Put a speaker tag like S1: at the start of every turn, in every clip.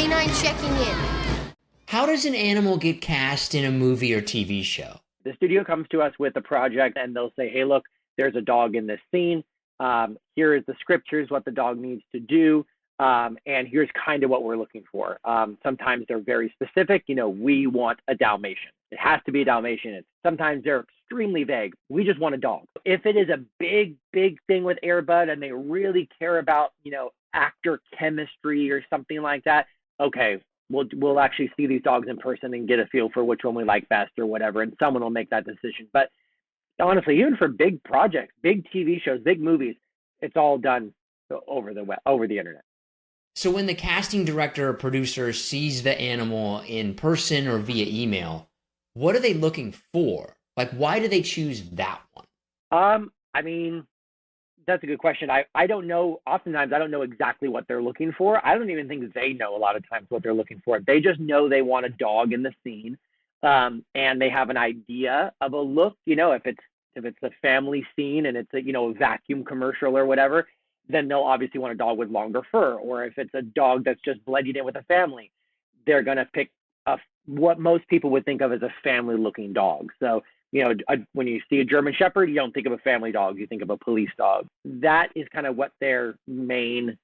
S1: Canine checking in.
S2: How does an animal get cast in a movie or TV show?
S3: The studio comes to us with a project and they'll say, hey, look, there's a dog in this scene. Here is the script. Here's what the dog needs to do. And here's kind of what we're looking for. Sometimes they're very specific. We want a Dalmatian. It has to be a Dalmatian. Sometimes they're extremely vague. We just want a dog. If it is a big, big thing with Air Bud and they really care about, actor chemistry or something like that, okay, we'll actually see these dogs in person and get a feel for which one we like best or whatever, and someone will make that decision. But honestly, even for big projects, big TV shows, big movies, it's all done over the internet.
S2: So when the casting director or producer sees the animal in person or via email, what are they looking for? Like, why do they choose that one?
S3: That's a good question. I don't know. Oftentimes, I don't know exactly what they're looking for. I don't even think they know a lot of times what they're looking for. They just know they want a dog in the scene, and they have an idea of a look. If it's a family scene and it's a vacuum commercial or whatever, then they'll obviously want a dog with longer fur. Or if it's a dog that's just blending in with a family, they're gonna pick what most people would think of as a family-looking dog. So when you see a German Shepherd, you don't think of a family dog, you think of a police dog. That is kind of what their main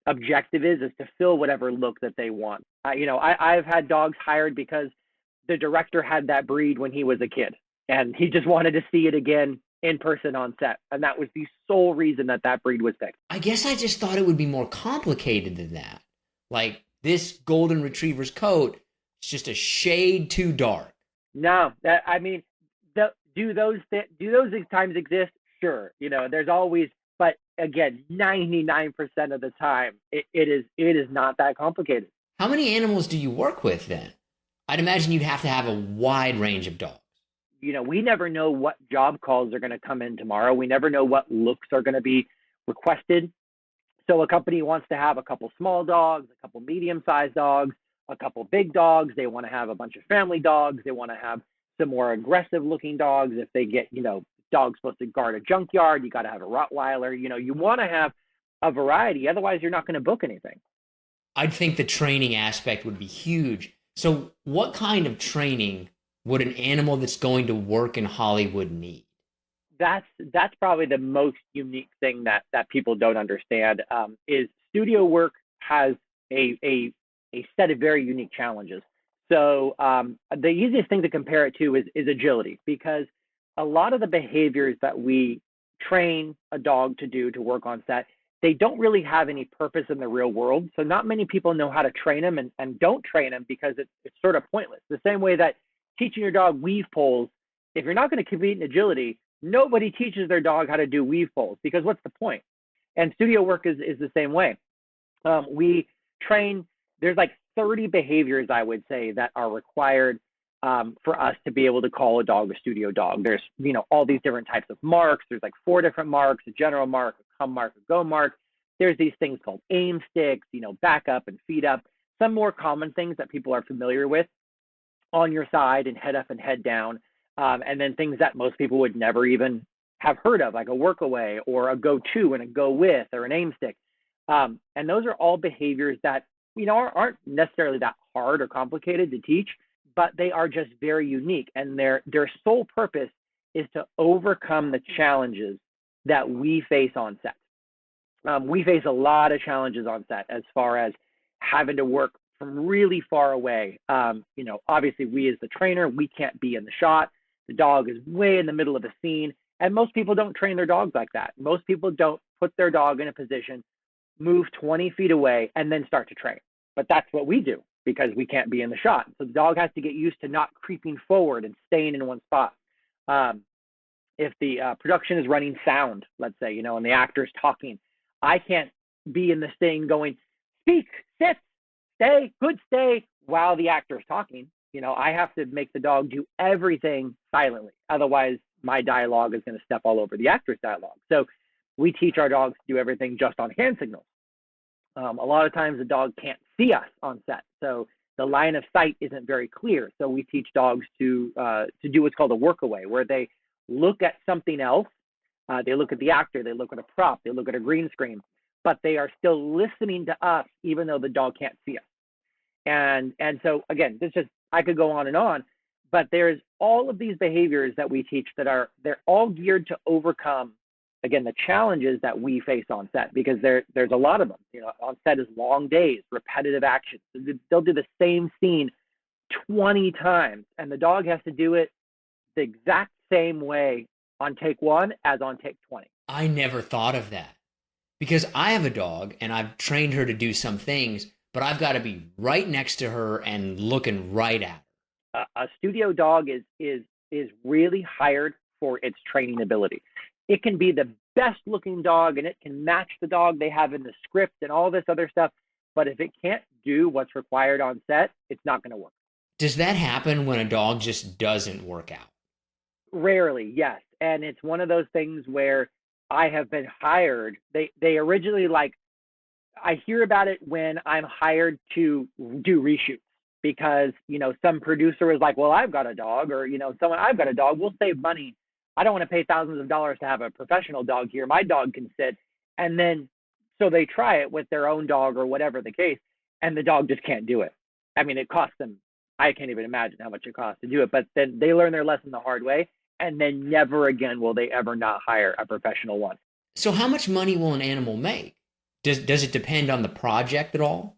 S3: objective is to fill whatever look that they want. I've had dogs hired because the director had that breed when he was a kid, and he just wanted to see it again in person on set. And that was the sole reason that breed was picked.
S2: I guess I just thought it would be more complicated than that. Like, this golden retriever's coat is just a shade too dark.
S3: No, do those times exist? Sure. There's always, but again, 99% of the time, it is not that complicated.
S2: How many animals do you work with then? I'd imagine you'd have to have a wide range of dogs.
S3: We never know what job calls are going to come in tomorrow. We never know what looks are going to be requested. So a company wants to have a couple small dogs, a couple medium-sized dogs, a couple big dogs. They want to have a bunch of family dogs. They want to have some more aggressive looking dogs. If they get, dogs supposed to guard a junkyard, you got to have a Rottweiler. You want to have a variety. Otherwise, you're not going to book anything.
S2: I'd think the training aspect would be huge. So what kind of training would an animal that's going to work in Hollywood need?
S3: That's probably the most unique thing that people don't understand, is studio work has a set of very unique challenges. So the easiest thing to compare it to is agility, because a lot of the behaviors that we train a dog to do to work on set, they don't really have any purpose in the real world. So not many people know how to train them and don't train them because it's sort of pointless. The same way that teaching your dog weave poles, if you're not going to compete in agility, nobody teaches their dog how to do weave poles, because what's the point? And studio work is the same way. We train, there's like 30 behaviors, I would say, that are required for us to be able to call a dog a studio dog. There's, all these different types of marks. There's like 4 different marks: a general mark, a come mark, a go mark. There's these things called aim sticks, back up and feet up. Some more common things that people are familiar with: on your side and head up and head down. And then things that most people would never even have heard of, like a work away or a go to and a go with or an aim stick. And those are all behaviors that, aren't necessarily that hard or complicated to teach, but they are just very unique. And their sole purpose is to overcome the challenges that we face on set. We face a lot of challenges on set as far as having to work from really far away. Obviously we as the trainer, we can't be in the shot. The dog is way in the middle of a scene, and most people don't train their dogs like that. Most people don't put their dog in a position, move 20 feet away, and then start to train. But that's what we do because we can't be in the shot. So the dog has to get used to not creeping forward and staying in one spot. If the production is running sound, let's say, and the actor's talking, I can't be in the thing going, speak, sit, stay, good stay, while the actor's talking. I have to make the dog do everything silently. Otherwise, my dialogue is going to step all over the actor's dialogue. So we teach our dogs to do everything just on hand signals. A lot of times the dog can't see us on set, so the line of sight isn't very clear. So we teach dogs to do what's called a workaway, where they look at something else. They look at the actor, they look at a prop, they look at a green screen, but they are still listening to us even though the dog can't see us. And so again, this just, I could go on, but there's all of these behaviors that we teach that they're all geared to overcome, again, the challenges that we face on set, because there's a lot of them. On set is long days, repetitive actions. They'll do the same scene 20 times, and the dog has to do it the exact same way on take one as on take 20.
S2: I never thought of that, because I have a dog and I've trained her to do some things, but I've got to be right next to her and looking right at her.
S3: A studio dog is really hired for its training ability. It can be the best looking dog and it can match the dog they have in the script and all this other stuff, but if it can't do what's required on set, it's not going to work.
S2: Does that happen when a dog just doesn't work out?
S3: Rarely, yes. And it's one of those things where I have been hired. They originally, like, I hear about it when I'm hired to do reshoots, because, some producer is like, well, I've got a dog, or, I've got a dog, we'll save money. I don't want to pay thousands of dollars to have a professional dog here. My dog can sit. And then, so they try it with their own dog or whatever the case, and the dog just can't do it. I mean, it costs them, I can't even imagine how much it costs to do it, but then they learn their lesson the hard way, and then never again will they ever not hire a professional one.
S2: So how much money will an animal make? Does it depend on the project at all?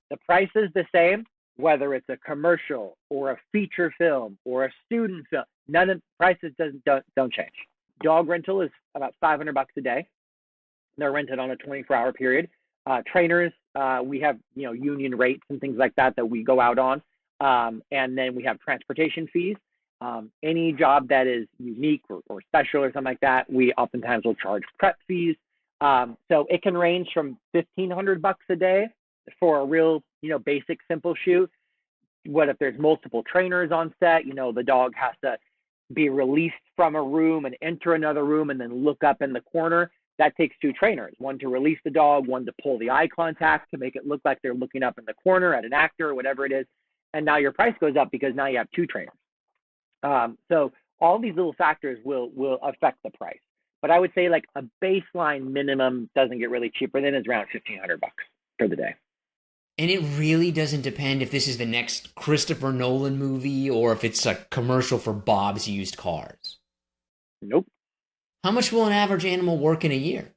S3: The price is the same, whether it's a commercial or a feature film or a student film. None of the prices don't change. Dog rental is about $500 a day. They're rented on a 24-hour period. Trainers, we have union rates and things like that we go out on, and then we have transportation fees. Any job that is unique or special or something like that, we oftentimes will charge prep fees. So it can range from $1,500 a day for a real, basic, simple shoot. What if there's multiple trainers on set? The dog has to be released from a room and enter another room and then look up in the corner. That takes two trainers, one to release the dog, one to pull the eye contact to make it look like they're looking up in the corner at an actor or whatever it is. And now your price goes up because now you have two trainers. So all these little factors will affect the price. But I would say like a baseline minimum doesn't get really cheaper than is around $1,500 for the day.
S2: And it really doesn't depend if this is the next Christopher Nolan movie or if it's a commercial for Bob's Used Cars.
S3: Nope.
S2: How much will an average animal work in a year?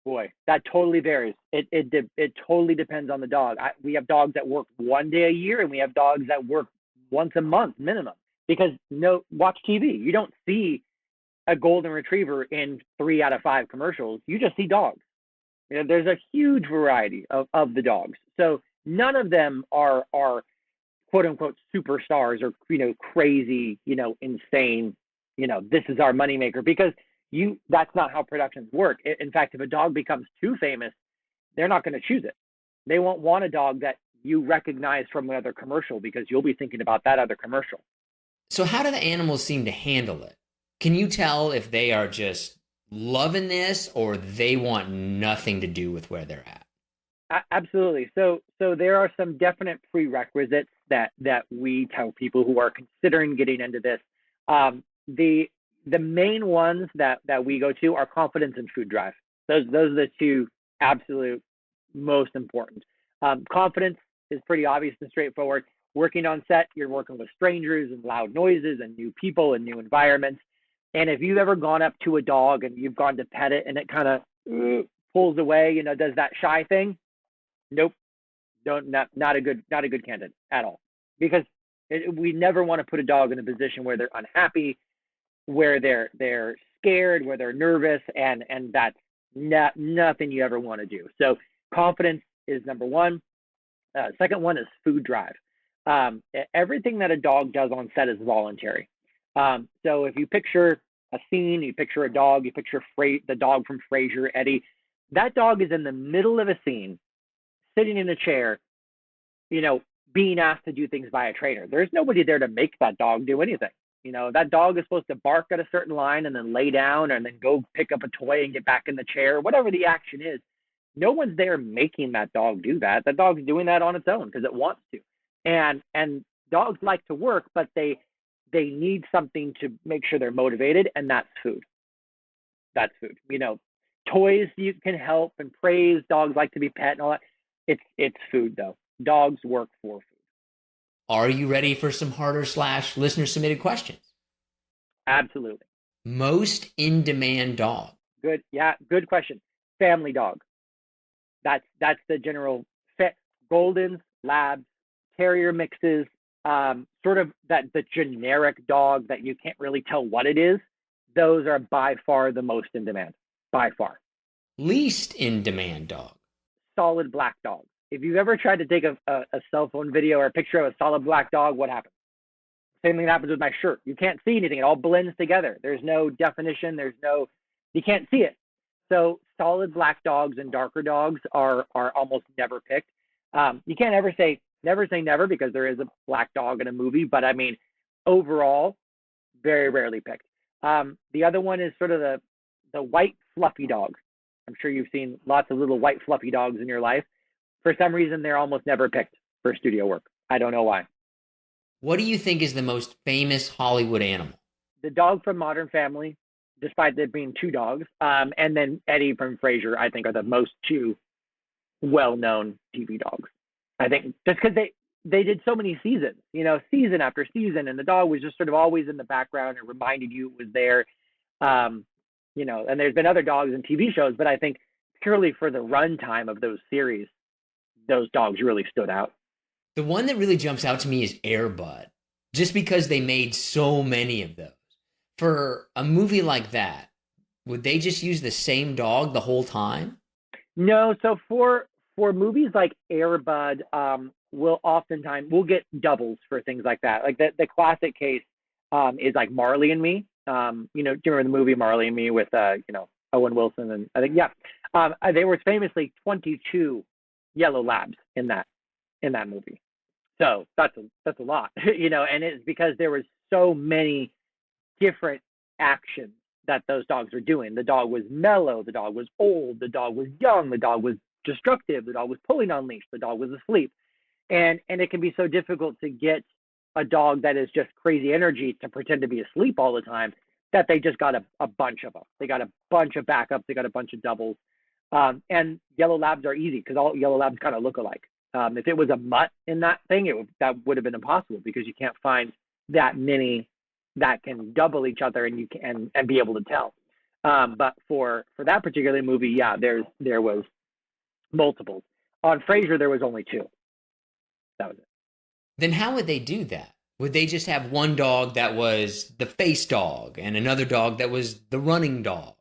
S3: Boy, that totally varies. It totally depends on the dog. We have dogs that work one day a year, and we have dogs that work once a month minimum. Because watch TV. You don't see a golden retriever in 3 out of 5 commercials. You just see dogs. There's a huge variety of the dogs. So none of them are quote unquote superstars or crazy, insane, this is our moneymaker, because that's not how productions work. In fact, if a dog becomes too famous, they're not going to choose it. They won't want a dog that you recognize from another commercial, because you'll be thinking about that other commercial.
S2: So how do the animals seem to handle it? Can you tell if they are just loving this or they want nothing to do with where they're at?
S3: Absolutely. So there are some definite prerequisites that we tell people who are considering getting into this. The main ones that we go to are confidence and food drive. Those are the two absolute most important. Confidence is pretty obvious and straightforward. Working on set, you're working with strangers and loud noises and new people and new environments. And if you've ever gone up to a dog and you've gone to pet it and it kind of pulls away, does that shy thing? Nope. Not a good candidate at all. Because we never want to put a dog in a position where they're unhappy, where they're scared, where they're nervous, and that's nothing you ever want to do. So confidence is number one. Second one is food drive. Everything that a dog does on set is voluntary. So if you picture a scene, you picture a dog, you picture the dog from Frasier, Eddie, that dog is in the middle of a scene, sitting in a chair, being asked to do things by a trainer. There's nobody there to make that dog do anything. That dog is supposed to bark at a certain line and then lay down and then go pick up a toy and get back in the chair, whatever the action is. No one's there making that dog do that. That dog's doing that on its own because it wants to. And dogs like to work, but they need something to make sure they're motivated, and that's food. That's food. Toys you can help and praise. Dogs like to be pet and all that. It's food though. Dogs work for food.
S2: Are you ready for some harder / listener submitted questions?
S3: Absolutely.
S2: Most in-demand dog.
S3: Good. Yeah, good question. Family dog. That's the general fit. Goldens, Labs, Terrier mixes, sort of the generic dog that you can't really tell what it is. Those are by far the most in demand, by far.
S2: Least in-demand dog.
S3: Solid black dog. If you've ever tried to take a cell phone video or a picture of a solid black dog, what happens? Same thing happens with my shirt. You can't see anything. It all blends together. There's no definition. You can't see it. So solid black dogs and darker dogs are almost never picked. You can't ever say never because there is a black dog in a movie, but I mean, overall, very rarely picked. The other one is sort of the white fluffy dog. I'm sure you've seen lots of little white fluffy dogs in your life. For some reason, they're almost never picked for studio work. I don't know why.
S2: What do you think is the most famous Hollywood animal?
S3: The dog from Modern Family, despite there being two dogs, and then Eddie from Frasier, I think, are the most two well-known TV dogs. I think just because they did so many seasons, season after season, and the dog was just sort of always in the background and reminded you it was there. And there's been other dogs in TV shows, but I think purely for the runtime of those series, those dogs really stood out.
S2: The one that really jumps out to me is Air Bud, just because they made so many of those. For a movie like that, would they just use the same dog the whole time?
S3: No, so for movies like Air Bud, we'll get doubles for things like that. Like the classic case is like Marley and Me. Do you remember the movie Marley and Me with Owen Wilson, and I think there was famously 22 yellow labs in that movie. So that's a lot, and it's because there was so many different actions that those dogs were doing. The dog was mellow, the dog was old, the dog was young, the dog was destructive, the dog was pulling on leash, the dog was asleep. And it can be so difficult to get a dog that is just crazy energy to pretend to be asleep all the time that they just got a bunch of them. They got a bunch of backups, they got a bunch of doubles. And yellow labs are easy because all yellow labs kind of look alike. If it was a mutt in that thing, that would have been impossible because you can't find that many that can double each other and be able to tell. But for that particular movie, there was multiples. On Frasier, there was only two. That was it.
S2: Then how would they do that? Would they just have one dog that was the face dog and another dog that was the running dog?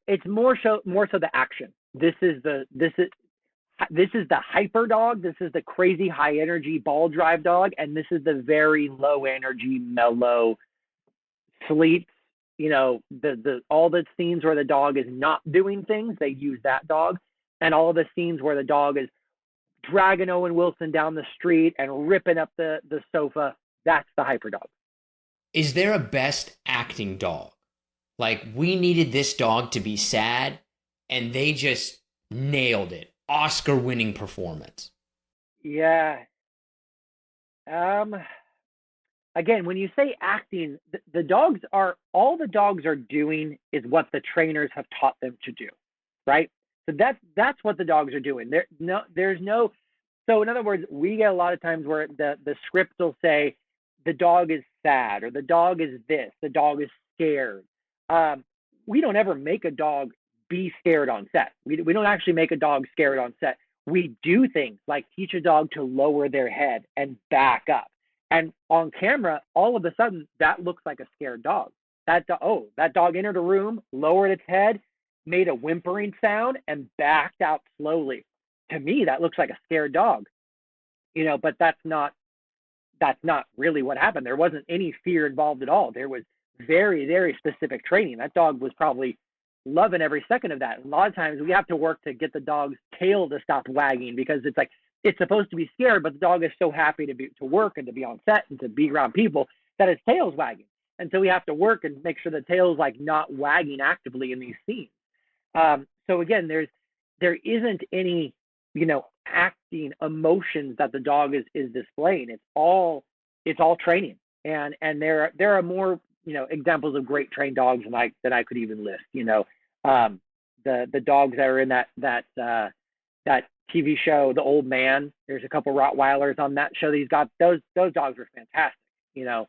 S3: It's more so the action. This is the hyper dog. This is the crazy high energy ball drive dog, and this is the very low energy mellow sleeps. All the scenes where the dog is not doing things, they use that dog, and all of the scenes where the dog is dragging Owen Wilson down the street and ripping up the sofa, that's the hyper dog.
S2: Is there a best acting dog? Like, we needed this dog to be sad, and they just nailed it. Oscar-winning performance.
S3: Yeah. Again, when you say acting, all the dogs are doing is what the trainers have taught them to do, right? So that's what the dogs are doing. So in other words, we get a lot of times where the script will say the dog is sad or the dog is this, the dog is scared. We don't ever make a dog be scared on set. We don't actually make a dog scared on set. We do things like teach a dog to lower their head and back up. And on camera, all of a sudden, that looks like a scared dog. That dog entered a room, lowered its head, made a whimpering sound, and backed out slowly. To me, that looks like a scared dog. But that's not really what happened. There wasn't any fear involved at all. There was very, very specific training. That dog was probably loving every second of that. And a lot of times we have to work to get the dog's tail to stop wagging because it's like it's supposed to be scared, but the dog is so happy to work and to be on set and to be around people that its tail's wagging. And so we have to work and make sure the tail's like not wagging actively in these scenes. So again, there isn't any acting emotions that the dog is displaying. It's all training. And there are more examples of great trained dogs that I could even list. The dogs that are in that TV show, The Old Man. There's a couple Rottweilers on that show that he's got. Those dogs are fantastic. You know,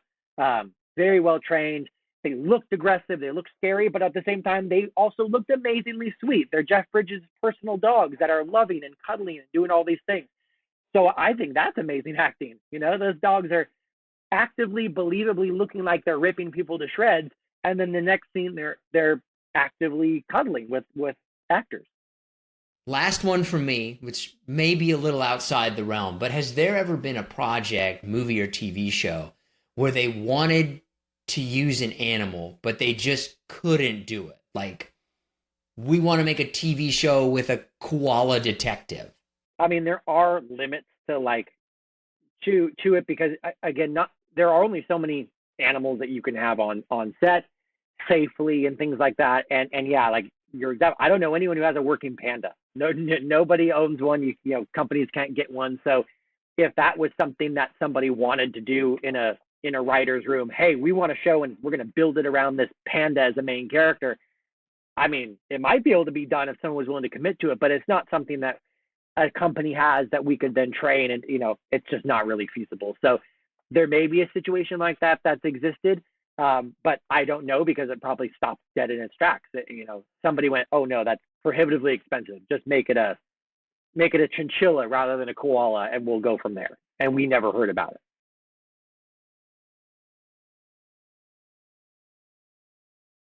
S3: very well trained. They looked aggressive. They looked scary, but at the same time, they also looked amazingly sweet. They're Jeff Bridges' personal dogs that are loving and cuddling and doing all these things. So I think that's amazing acting. You know, those dogs are actively, believably looking like they're ripping people to shreds, and then the next scene they're actively cuddling with actors.
S2: Last one from me, which may be a little outside the realm, but has there ever been a project, movie or TV show, where they wanted to use an animal, but they just couldn't do it? Like, we want to make a TV show with a koala detective.
S3: I mean, there are limits to like to it because again, not there are only so many animals that you can have on set safely and things like that. And yeah, like I don't know anyone who has a working panda. No, nobody owns one. You know, companies can't get one. So if that was something that somebody wanted to do in a writer's room, hey, we want a show and we're going to build it around this panda as a main character. I mean, it might be able to be done if someone was willing to commit to it, but it's not something that a company has that we could then train, and you know, it's just not really feasible. So there may be a situation like that that's existed, but I don't know because it probably stopped dead in its tracks. You know, somebody went, oh no, that's prohibitively expensive. Just make it a chinchilla rather than a koala, and we'll go from there. And we never heard about it.